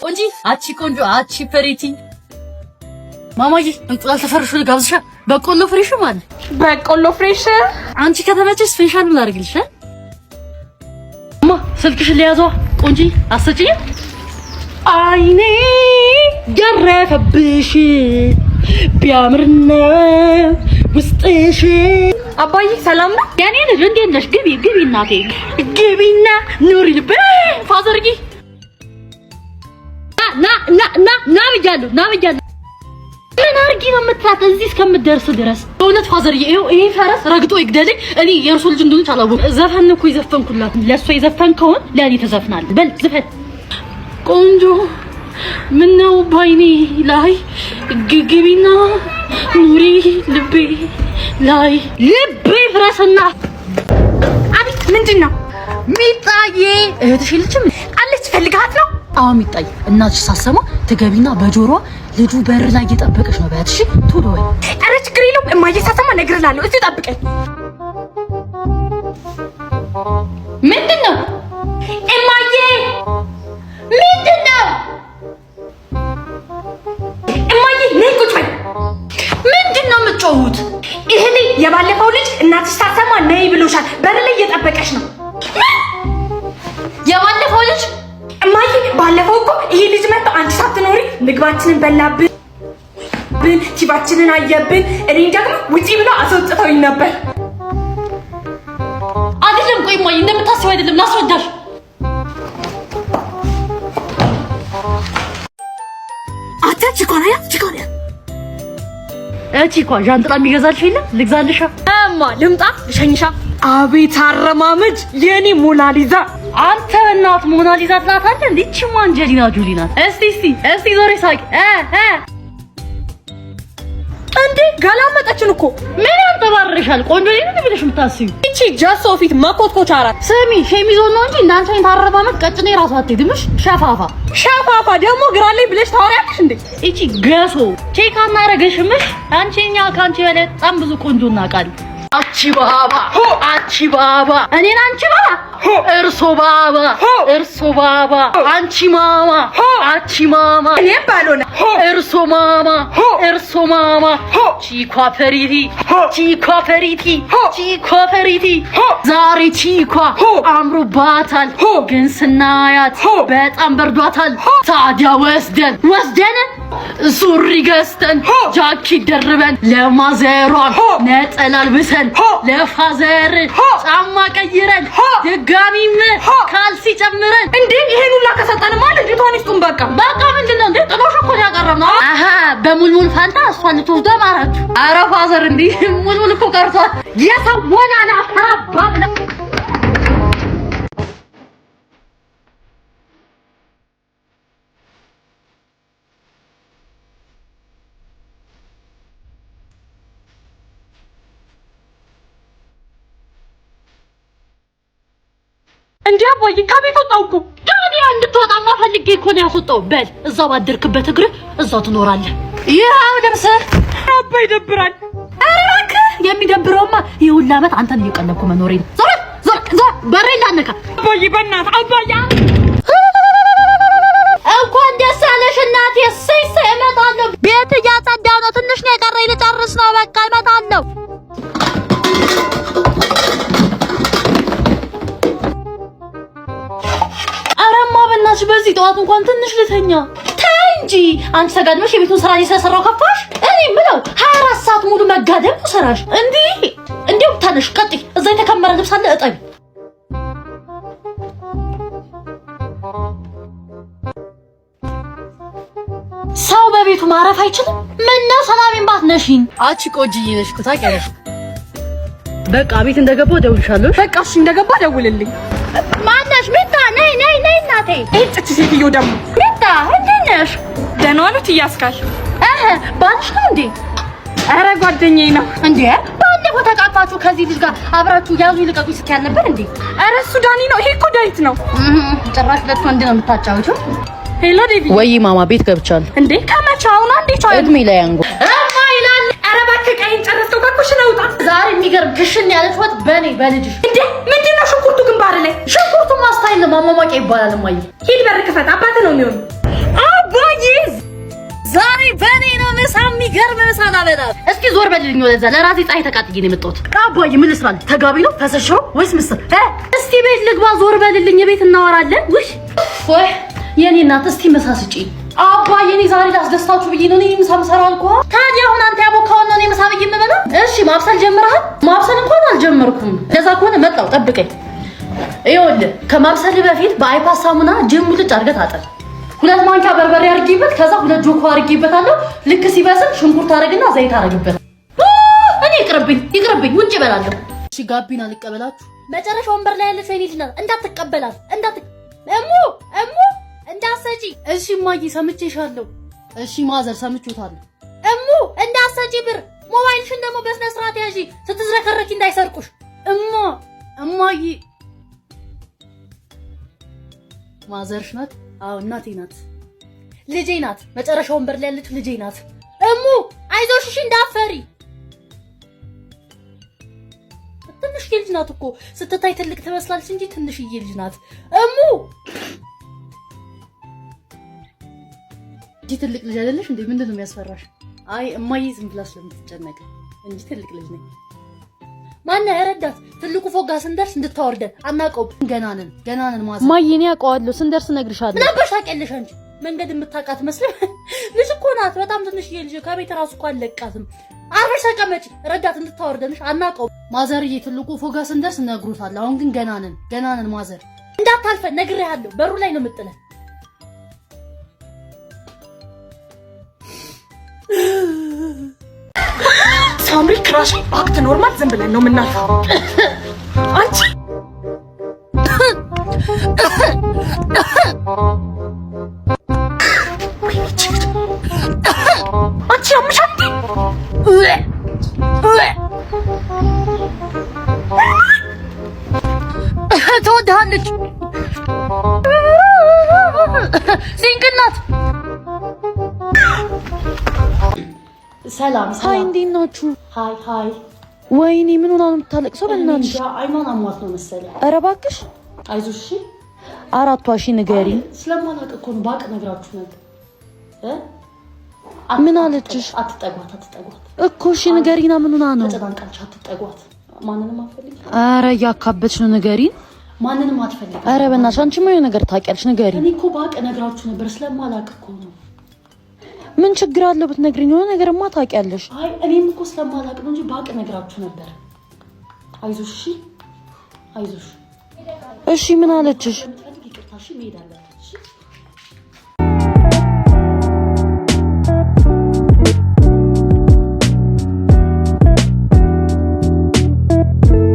እንጂ አቺ ቆንጆ አቺ ፕሪቲ ማማዬ እንቁላል ተፈርሾ ልጋብዝሻ። በቆሎ ፍሬሽ ማለት በቆሎ ፍሬሽ አንቺ ከተመቸሽ ስፔሻል ላድርግልሽ። ስልክሽን ሊያዘው ቆንጂ አሰጪኝ። አይኔ ገረፈብሽ ቢያምርና ውስጥሽ። አባዬ ሰላም ነው? ያኔ ልጅ እንዴት ነሽ? ግቢ እናቴ ግቢና ኑሪ ልብ ፋዘርጊ ና ብያለሁ። ምን አርጊ ነው የምትላት እዚህ እስከምትደርስ ድረስ? በእውነት ፋዘርዬ ይሄ ፈረስ ረግጦ ይግደልኝ። እኔ የእርሱ ልጅ እንደሆነች አላወኩም። ዘፈን እኮ የዘፈንኩላት ለእሷ የዘፈንከውን ለእኔ ትዘፍናለህ። በል ዝፈን ቆንጆ። ምነው ባይኔ ላይ ግቢና ኑሪ ልቤ ላይ ልቤ ፍረስና። አቤት ምንድን ነው? ሚጣዬ እህትሽ ልጅም አለች ፈልጋት ነው? አዎ ሚጣዬ እናትሽ ሳሰማ ትገቢና በጆሮዋ ልጁ በር ላይ እየጠበቀሽ ነው በያት። እሺ ቶሎ በይ። ኧረ ችግር የለውም እማዬ ሳሰማ እነግርልሃለሁ። እዚህ ጠብቀኝ። ምንድን ነው እማዬ? ምንድን ነው እማዬ? ነይ ቁጭ በይ። ምንድን ነው የምትጮሁት? ይሄኔ የባለፈው ልጅ እናትሽ ሳሰማ ነይ ብሎሻል። በር ላይ እየጠበቀሽ ነው። የባለፈው ልጅ? እማዬ ባለፈው እኮ ይሄ ልጅ መጥቶ አንቺ ሳትኖሪ ምግባችንን በላብን፣ ቲቫችንን አየብን። እኔ ደግሞ ውጪ ብሎ አስወጥተውኝ ነበር። አይደለም ቆይ እማዬ እንደምታስበው አይደለም። ላስረዳሽ። ቺኮሪያ ቺኳ ዣንጥላ የሚገዛልሽ የለም? ልግዛልሻ? ልምጣ ልሸኝሻ። አቤት አረማመድ የኔ ሞናሊዛ። አንተ እናት ሞናሊዛ ትላታለህ እንዴ? እቺ አንጀሊና ጆሊ ናት። እስቲ ዞሪ ሳቂ። እንዴ ጋላመጠችን እኮ ምን ያንተባረሻል? ቆንጆ ነኝ ብለሽ የምታስቢው እቺ ጃሶ ፊት መኮትኮቻ አራት። ስሚ ሸሚዞ ነው እንጂ እንዳንቺ አይነት አረማመድ ቀጭኔ ራሱ አትሄድምሽ። ሸፋፋ ደግሞ ግራለኝ ብለሽ ታወሪያለሽ እንዴ? እቺ ገሶ ቼክ አናረገሽምሽ። አንቺኛ ካንቺ በላይ በጣም ብዙ ቆንጆ እናውቃለን። አቺ ባባ እኔን አንቺ ባባ እርሶ ባባ አንቺ ማማ እኔ ባሎና እርሶ ማማ ቺኳ ፐሪቲ ዛሬ ቺኳ አምሮባታል፣ ግን ስናያት በጣም በርዷታል። ታዲያ ወስደን ሱሪ ገዝተን ጃኬት ደርበን ለማዘሯን ነጠላ አልብሰን ለፋዘር ጫማ ቀይረን ድጋሚም ካልሲ ጨምረን እንዴ ይሄን ሁላ ከሰጠንማ ልጅቷን ይስጡን። በቃ ምንድነው እንዴ? ጥሎሽ እኮ ያቀረብነው። በሙልሙል ፋንታ እሷን ልትወስዶ አማራችሁ። ኧረ ፋዘር እንዴ ሙልሙል እኮ ቀርቷል። የሰው ወናና አራባብ ነው። እንዴ አባዬ ከቤት ወጣሁ እኮ። ታዲያ እንድትወጣማ ፈልጌ እኮ ነው ያስወጣው። በል እዛው ባደርክበት እግር እዛው ትኖራለህ። ይሄው ደርሰህ አባ ይደብራል። ኧረ እባክህ የሚደብረውማ ይሁን ዓመት አንተን እየቀለብኩ መኖሬ ነው። ዞር በሬ እንዳነካ አባዬ በእናትህ አባዬ። እንኳን ደስ አለሽ እናቴ። እሰይ እመጣለሁ። ቤት እያጸዳሁ ነው። ትንሽ ነው የቀረኝ ልጨርስ ነው። በቃ እመጣለሁ። በዚህ ጠዋት እንኳን ትንሽ ልተኛ። ተይ እንጂ አንቺ ተጋድመሽ የቤቱን ስራ እየሰራው ከፋሽ። እኔ ምለው 24 ሰዓት ሙሉ መጋደም ነው ስራሽ። እንዴው ታነሽ ቀጥይ። እዛ የተከመረ ልብስ አለ እጠቢ። ሰው በቤቱ ማረፍ አይችልም? ምን ነው ሰላሜን ባትነሺኝ። አንቺ ቆንጅዬ ነሽ እኮ ታውቂያለሽ። በቃ ቤት እንደገባው ደውልሻለሁ። በቃ እሺ እንደገባ ደውልልኝ። ማነሽ? ሚጣ ነይ እናቴ። እጭ ሴትዮ ደግሞ ሚጣ እንዴት ነሽ? ደህና ዋሉት እያስካሽ። ባልሽ ነው እንዴ? ኧረ ጓደኛዬ ነው እንዴ። ባለፈው ተቃቅፋችሁ ከዚህ ልጅ ጋር አብራችሁ ያዙ ይልቀቁ ስትያል ነበር እንዴ? ኧረ እሱ ዳኒ ነው። ይሄ እኮ ዳዊት ነው። ጭራሽ ሁለት ወንድ ነው የምታጫውቹው። ሄሎ ዴቪ። ወይ ማማ ቤት ገብቻለሁ። እንዴ ከመቻውና እንዴ ቻው እድሜ ላይ አንጎ ይላል። ኧረ እባክህ ቀይን ጨረስከው ከኩሽ ነው ውጣ። ዛሬ የሚገርም ግሽን ያለች ወጥ በልጅሽ። እንዴ ምንድነው ሽንኩርቱ ግንባር ላይ? ሽንኩርቱ ማስታይል አይደለም ማሟሟቂያ ይባላል። እማዬ ሂድ በር ክፈት። አባትህ ነው የሚሆነው። አባዬ ዛሬ በኔ ነው ምሳ የሚገርም ምሳ ላበላ። እስኪ ዞር በልልኝ ወደዛ። ለራሴ ፀሐይ ተቃጥዬ ነው የመጣሁት። አባዬ ምን ልስራልህ? ተጋቢ ነው ፈሰሽው ወይስ ምስር? እስቲ ቤት ልግባ። ዞር በልልኝ። ቤት እናወራለን። ውይ ወይ የኔ እናት እስቲ ምሳ ስጪኝ። አባዬ እኔ ዛሬ ላስደስታችሁ ብዬ ነው እኔ ምሳ የምሰራው አልኩህ። ታዲያ አሁን አንተ ያቦካውን ነው እኔ ምሳ ብዬ የምበላው? እሺ ማብሰል ጀምረሃል? ማብሰል እንኳን አልጀመርኩም። ለዛ ከሆነ መጣሁ ጠብቀኝ። ይኸውልህ ከማብሰል በፊት በአይፓስ ሳሙና ጅም ሙልጭ አድርገህ ታጠብ። 2 ማንኪያ በርበሬ አድርጊበት። ከዛ 2 ጆኮ አድርጊበታለሁ። ልክ ሲበስል ሽንኩርት አድርግና ዘይት አድርጊበት። እኔ ይቅርብኝ ውጭ እበላለሁ። እሺ ጋቢና ልቀበላችሁ። መጨረሻ ወንበር ላይ ያለች ወይኔ ልጅ ናት። እንዳትቀበላት እሙ እንዳሰጪ። እሺ እማዬ ሰምቼሻለሁ። እሺ ማዘር ሰምቼዎታለሁ። እሙ እንዳሰጪ ብር ሞባይልሽን ደግሞ በስነ ስርዓት ያዢ። ስትዝረከረኪ እንዳይሰርቁሽ። እማዬ ማዘርሽ ናት? አዎ እናቴ ናት። ልጄ ናት። መጨረሻ ወንበር ላይ ያለች ልጄ ናት። እሙ አይዞሽ እሺ እንዳፈሪ። ትንሽዬ ልጅ ናት እኮ ስትታይ ትልቅ ትመስላለች እንጂ ትንሽዬ ልጅ ናት። እሙ እንጂ ትልቅ ልጅ አይደለሽ እንዴ? ምንድን ነው የሚያስፈራሽ? አይ እማዬ ዝም ብላ ስለምትጨነቅ እንጂ ትልቅ ልጅ ነኝ። ማነው ረዳት? ትልቁ ፎቅ ጋር ስንደርስ እንድታወርደን አናውቀውም። ገና ነን ማዘር። እማዬ እኔ አውቀዋለሁ። ስንደርስ እነግርሻለሁ። ምን አባሽ ታውቂያለሽ አንቺ? መንገድ የምታውቃት መስሎኝ። ልጅ እኮ ናት። በጣም ትንሽዬ ልጅ። ከቤት ራሱ እኮ አልለቃትም። አርፈሽ ተቀመጪ። ረዳት እንድታወርደንሽ አናውቀውም። ማዘርዬ ትልቁ ፎቅ ጋር ስንደርስ እነግሩታለሁ። አሁን ግን ገና ነን ማዘር። እንዳታልፈን ነግሬሃለሁ። በሩ ላይ ነው የምጥለን። ሳምሪ ክራሽ አክት ኖርማል ዝም ብለን ነው የምናልፈው። አንቺ ያምሻል። ትወድሃለች። ሲንቅናት ሰላም ሃይ፣ እንዴት ናችሁ? ሃይ። ወይኔ ምን ሆና ነው የምታለቅሰው? በእናትሽ አይኗን አሟት ነው መሰለኝ። ኧረ እባክሽ አይዞሽ። እሺ አራቷ ሺ ንገሪ። ስለማላውቅ እኮ ነው። ባቅ ነግራችሁ ነበር። ምን አለችሽ? አትጠጓት እኮ እሺ ንገሪና። ምን ሆና ነው? ተጨናንቃለች። አትጠጓት። ማንንም አትፈልጊ። ኧረ እያካበትሽ ነው። ንገሪን። ማንንም አትፈልጊ። ኧረ በእናትሽ አንቺ ምን ነገር ታውቂያለሽ? ንገሪን። እኔ እኮ ባቅ ነግራችሁ ነበር። ስለማላውቅ እኮ ነው። ምን ችግር አለው ብትነግሪኝ? የሆነ ነገርማ ታውቂያለሽ። አይ እኔም እኮ ስለማላውቅ ነው እንጂ ባቅ ነግራችሁ ነበር። አይዞሽ። እሺ እሺ ምን አለችሽ? ይቅርታ። እሺ መሄድ አለብን።